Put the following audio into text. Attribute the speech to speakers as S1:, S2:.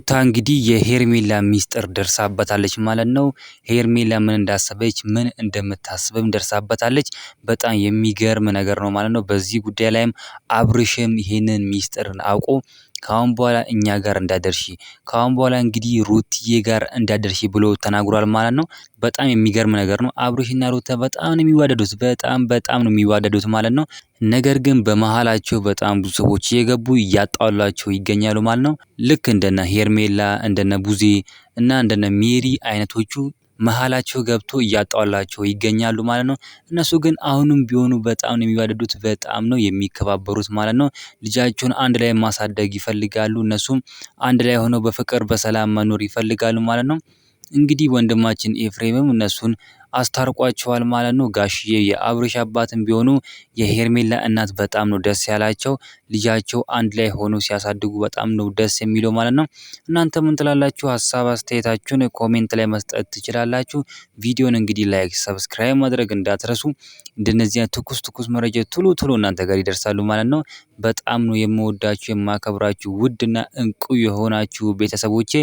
S1: ሩታ እንግዲህ የሄርሜላ ሚስጥር ደርሳበታለች ማለት ነው። ሄርሜላ ምን እንዳሰበች ምን እንደምታስብም ደርሳበታለች። በጣም የሚገርም ነገር ነው ማለት ነው። በዚህ ጉዳይ ላይም አብርሽም ይሄንን ሚስጥርን አውቆ ካሁን በኋላ እኛ ጋር እንዳደርሺ ካሁን በኋላ እንግዲህ ሩትዬ ጋር እንዳደርሺ ብሎ ተናግሯል ማለት ነው። በጣም የሚገርም ነገር ነው። አብርሽና ሩታ በጣም ነው የሚዋደዱት በጣም ነው የሚዋደዱት ማለት ነው። ነገር ግን በመሃላቸው በጣም ብዙ ሰዎች እየገቡ እያጣሏቸው ይገኛሉ ማለት ነው። ልክ እንደነ ሄርሜላ እንደነ ቡዜ እና እንደነ ሜሪ አይነቶቹ መሃላቸው ገብቶ እያጣሏቸው ይገኛሉ ማለት ነው። እነሱ ግን አሁንም ቢሆኑ በጣም ነው የሚዋደዱት በጣም ነው የሚከባበሩት ማለት ነው። ልጃቸውን አንድ ላይ ማሳደግ ይፈልጋሉ እነሱም አንድ ላይ ሆነው በፍቅር በሰላም መኖር ይፈልጋሉ ማለት ነው። እንግዲህ ወንድማችን ኤፍሬምም እነሱን አስታርቋቸዋል ማለት ነው። ጋሽዬ የአብርሽ አባትም ቢሆኑ የሄርሜላ እናት በጣም ነው ደስ ያላቸው ልጃቸው አንድ ላይ ሆኖ ሲያሳድጉ በጣም ነው ደስ የሚለው ማለት ነው። እናንተ ምን ትላላችሁ? ሀሳብ አስተያየታችሁን ኮሜንት ላይ መስጠት ትችላላችሁ። ቪዲዮን እንግዲህ ላይክ ሰብስክራይብ ማድረግ እንዳትረሱ። እንደነዚህ ትኩስ መረጃ ቶሎ እናንተ ጋር ይደርሳሉ ማለት ነው። በጣም ነው የምወዳችሁ የማከብራችሁ ውድና እንቁ የሆናችሁ ቤተሰቦቼ